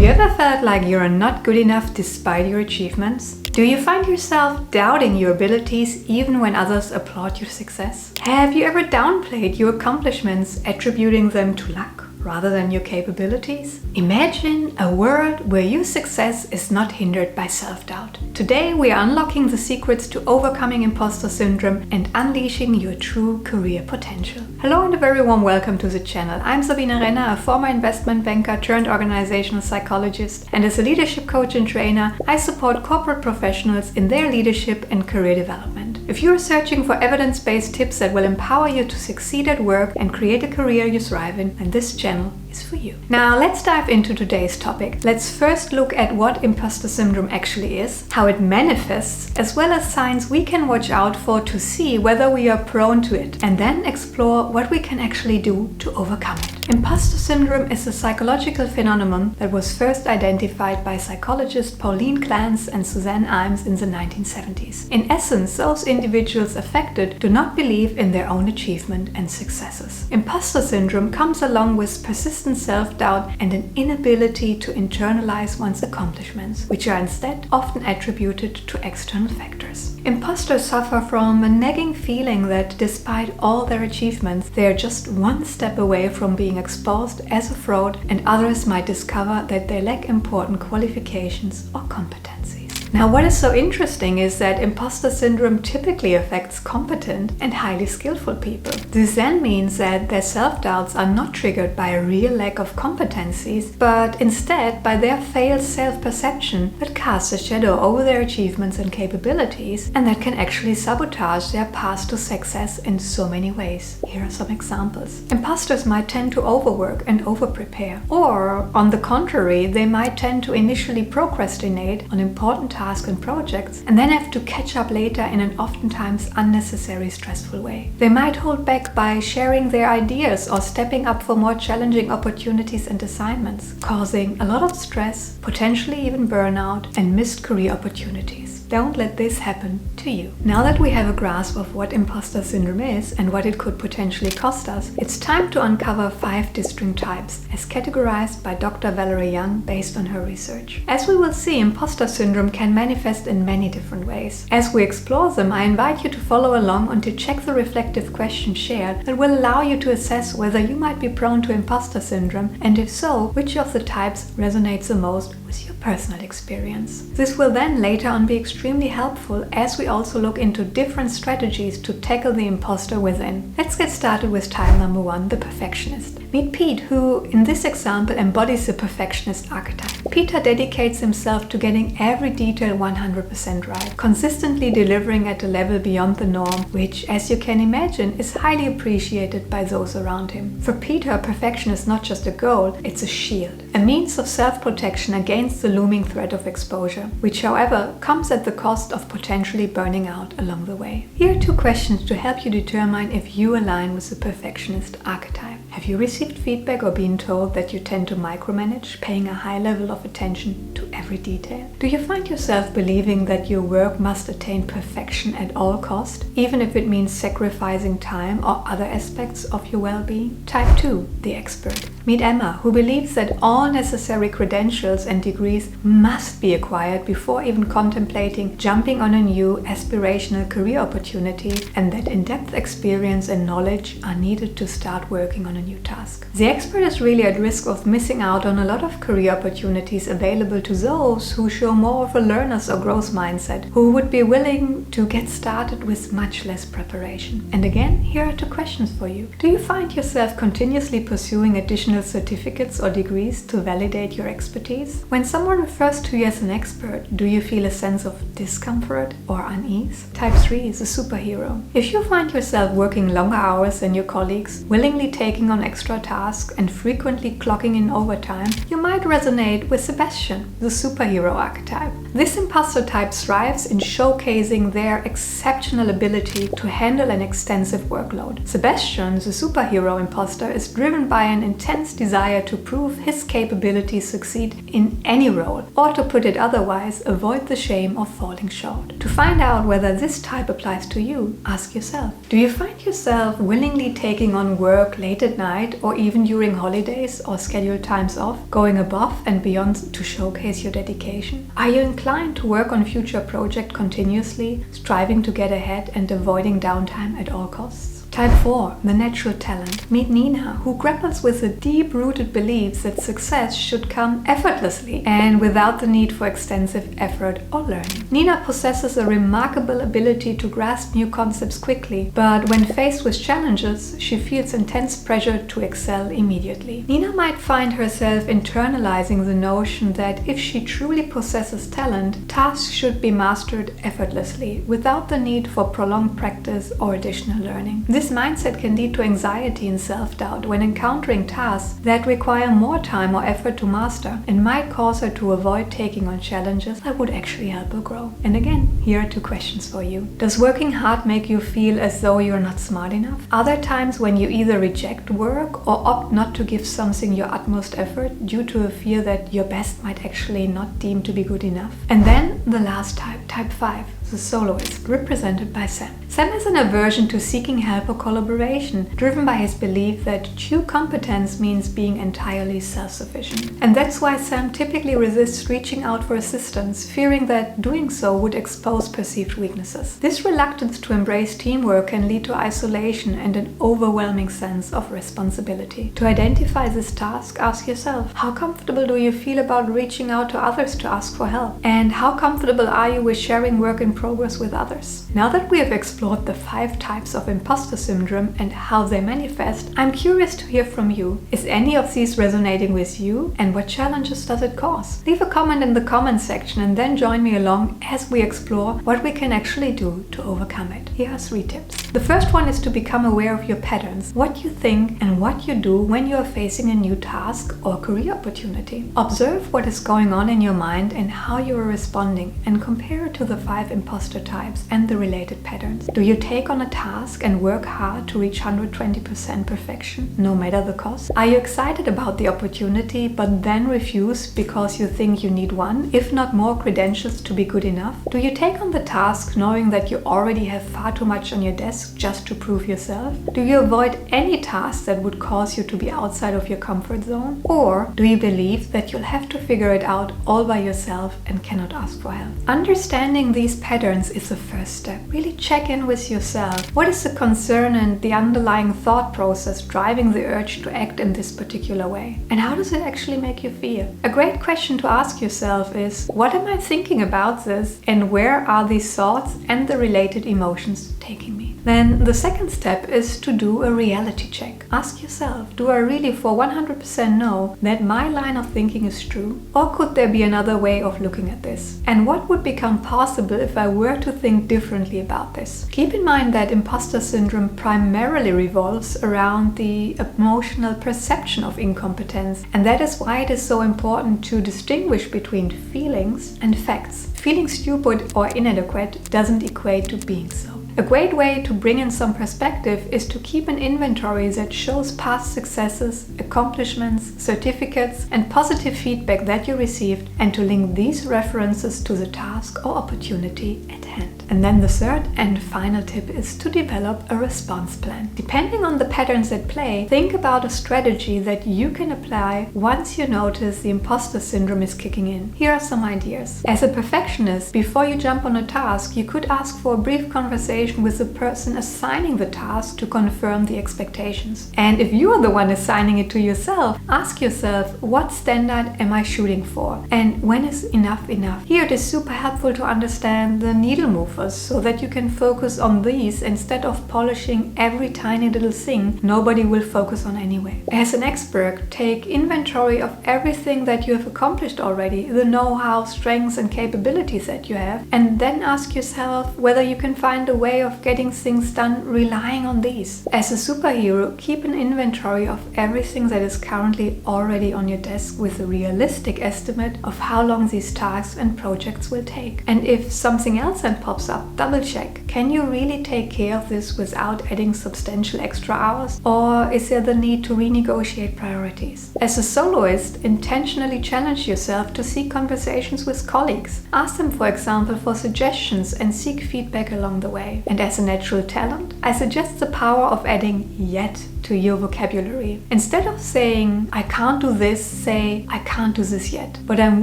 you ever felt like you're not good enough despite your achievements? Do you find yourself doubting your abilities even when others applaud your success? Have you ever downplayed your accomplishments, attributing them to luck rather than your capabilities? Imagine a world where your success is not hindered by self-doubt. Today we are unlocking the secrets to overcoming imposter syndrome and unleashing your true career potential. Hello and a very warm welcome to the channel. I'm Sabine Renner, a former investment banker turned organizational psychologist, and as a leadership coach and trainer, I support corporate professionals in their leadership and career development. If you're searching for evidence-based tips that will empower you to succeed at work and create a career you thrive in, then this channel is for you. Now let's dive into today's topic. Let's first look at what imposter syndrome actually is, how it manifests, as well as signs we can watch out for to see whether we are prone to it, and then explore what we can actually do to overcome it. Imposter syndrome is a psychological phenomenon that was first identified by psychologists Pauline Clance and Suzanne Imes in the 1970s. In essence, those individuals affected do not believe in their own achievement and successes. Imposter syndrome comes along with persistent self-doubt and an inability to internalize one's accomplishments, which are instead often attributed to external factors. Imposters suffer from a nagging feeling that despite all their achievements, they are just one step away from being exposed as a fraud, and others might discover that they lack important qualifications or competencies. Now, what is so interesting is that imposter syndrome typically affects competent and highly skillful people. This then means that their self-doubts are not triggered by a real lack of competencies, but instead by their failed self-perception that casts a shadow over their achievements and capabilities, and that can actually sabotage their path to success in so many ways. Here are some examples. Imposters might tend to overwork and over-prepare, or on the contrary, they might tend to initially procrastinate on important tasks and projects and then have to catch up later in an oftentimes unnecessary stressful way. They might hold back by sharing their ideas or stepping up for more challenging opportunities and assignments, causing a lot of stress, potentially even burnout, and missed career opportunities. Don't let this happen to you. Now that we have a grasp of what imposter syndrome is and what it could potentially cost us, it's time to uncover 5 distinct types, as categorized by Dr. Valerie Young based on her research. As we will see, imposter syndrome can manifest in many different ways. As we explore them, I invite you to follow along and to check the reflective questions shared that will allow you to assess whether you might be prone to imposter syndrome, and if so, which of the types resonates the most with your personal experience. This will then later on be extremely helpful as we also look into different strategies to tackle the imposter within. Let's get started with type number 1, the perfectionist. Meet Pete, who in this example embodies the perfectionist archetype. Peter dedicates himself to getting every detail 100% right, consistently delivering at a level beyond the norm, which, as you can imagine, is highly appreciated by those around him. For Peter, perfection is not just a goal, it's a shield, a means of self-protection against the looming threat of exposure, which, however, comes at the cost of potentially burning out along the way. Here are 2 questions to help you determine if you align with the perfectionist archetype. Have you received feedback or been told that you tend to micromanage, paying a high level of attention to every detail? Do you find yourself believing that your work must attain perfection at all cost, even if it means sacrificing time or other aspects of your well-being? Type 2, the expert. Meet Emma, who believes that all necessary credentials and degrees must be acquired before even contemplating jumping on a new aspirational career opportunity, and that in-depth experience and knowledge are needed to start working on a new task. The expert is really at risk of missing out on a lot of career opportunities available to those who show more of a learner's or growth mindset, who would be willing to get started with much less preparation. And again, here are 2 questions for you. Do you find yourself continuously pursuing additional certificates or degrees to validate your expertise? When someone refers to you as an expert, do you feel a sense of discomfort or unease? Type 3 is a superhero. If you find yourself working longer hours than your colleagues, willingly taking on extra tasks and frequently clocking in overtime, you might resonate with Sebastian, the superhero archetype. This imposter type thrives in showcasing their exceptional ability to handle an extensive workload. Sebastian, the superhero imposter, is driven by an intense intense desire to prove his capabilities succeed in any role, or to put it otherwise, avoid the shame of falling short. To find out whether this type applies to you, ask yourself, do you find yourself willingly taking on work late at night or even during holidays or scheduled times off, going above and beyond to showcase your dedication? Are you inclined to work on future projects continuously, striving to get ahead and avoiding downtime at all costs? Type 4. The natural talent. Meet Nina, who grapples with the deep-rooted beliefs that success should come effortlessly and without the need for extensive effort or learning. Nina possesses a remarkable ability to grasp new concepts quickly, but when faced with challenges, she feels intense pressure to excel immediately. Nina might find herself internalizing the notion that if she truly possesses talent, tasks should be mastered effortlessly, without the need for prolonged practice or additional learning. This mindset can lead to anxiety and self-doubt when encountering tasks that require more time or effort to master, and might cause her to avoid taking on challenges that would actually help her grow. And again, here are 2 questions for you. Does working hard make you feel as though you're not smart enough? Are there times when you either reject work or opt not to give something your utmost effort due to a fear that your best might actually not deem to be good enough? And then the last type, type 5. The Soloist, represented by Sam. Sam has an aversion to seeking help or collaboration, driven by his belief that true competence means being entirely self-sufficient. And that's why Sam typically resists reaching out for assistance, fearing that doing so would expose perceived weaknesses. This reluctance to embrace teamwork can lead to isolation and an overwhelming sense of responsibility. To identify this task, ask yourself, how comfortable do you feel about reaching out to others to ask for help? And how comfortable are you with sharing work in progress with others? Now that we have explored the 5 types of imposter syndrome and how they manifest, I'm curious to hear from you. Is any of these resonating with you, and what challenges does it cause? Leave a comment in the comment section and then join me along as we explore what we can actually do to overcome it. Here are 3 tips. The first one is to become aware of your patterns, what you think and what you do when you are facing a new task or career opportunity. Observe what is going on in your mind and how you are responding, and compare it to the 5 imposter types and the related patterns. Do you take on a task and work hard to reach 120% perfection, no matter the cost? Are you excited about the opportunity but then refuse because you think you need one, if not more, credentials to be good enough? Do you take on the task knowing that you already have far too much on your desk just to prove yourself? Do you avoid any task that would cause you to be outside of your comfort zone? Or do you believe that you'll have to figure it out all by yourself and cannot ask for help? Understanding these patterns is the first step. Really check in with yourself. What is the concern and the underlying thought process driving the urge to act in this particular way? And how does it actually make you feel? A great question to ask yourself is, what am I thinking about this, and where are these thoughts and the related emotions taking me? Then the second step is to do a reality check. Ask yourself, do I really for 100% know that my line of thinking is true? Or could there be another way of looking at this? And what would become possible if I were to think differently about this? Keep in mind that imposter syndrome primarily revolves around the emotional perception of incompetence, and that is why it is so important to distinguish between feelings and facts. Feeling stupid or inadequate doesn't equate to being so. A great way to bring in some perspective is to keep an inventory that shows past successes, accomplishments, certificates, and positive feedback that you received, and to link these references to the task or opportunity at hand. And then the third and final tip is to develop a response plan. Depending on the patterns at play, think about a strategy that you can apply once you notice the imposter syndrome is kicking in. Here are some ideas. As a perfectionist, before you jump on a task, you could ask for a brief conversation with the person assigning the task to confirm the expectations. And if you are the one assigning it to yourself, ask yourself, what standard am I shooting for? And when is enough enough? Here it is super helpful to understand the needle movers so that you can focus on these instead of polishing every tiny little thing nobody will focus on anyway. As an expert, take inventory of everything that you have accomplished already, the know-how, strengths and capabilities that you have, and then ask yourself whether you can find a way way of getting things done relying on these. As a superhero, keep an inventory of everything that is currently already on your desk with a realistic estimate of how long these tasks and projects will take. And if something else then pops up, double check. Can you really take care of this without adding substantial extra hours? Or is there the need to renegotiate priorities? As a soloist, intentionally challenge yourself to seek conversations with colleagues. Ask them, for example, for suggestions and seek feedback along the way. And as a natural talent, I suggest the power of adding yet to your vocabulary. Instead of saying, I can't do this, say, I can't do this yet, but I'm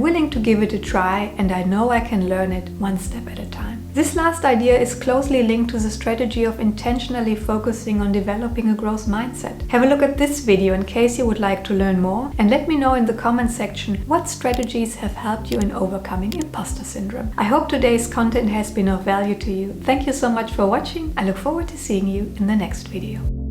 willing to give it a try and I know I can learn it one step at a time. This last idea is closely linked to the strategy of intentionally focusing on developing a growth mindset. Have a look at this video in case you would like to learn more, and let me know in the comment section what strategies have helped you in overcoming imposter syndrome. I hope today's content has been of value to you. Thank you so much for watching. I look forward to seeing you in the next video.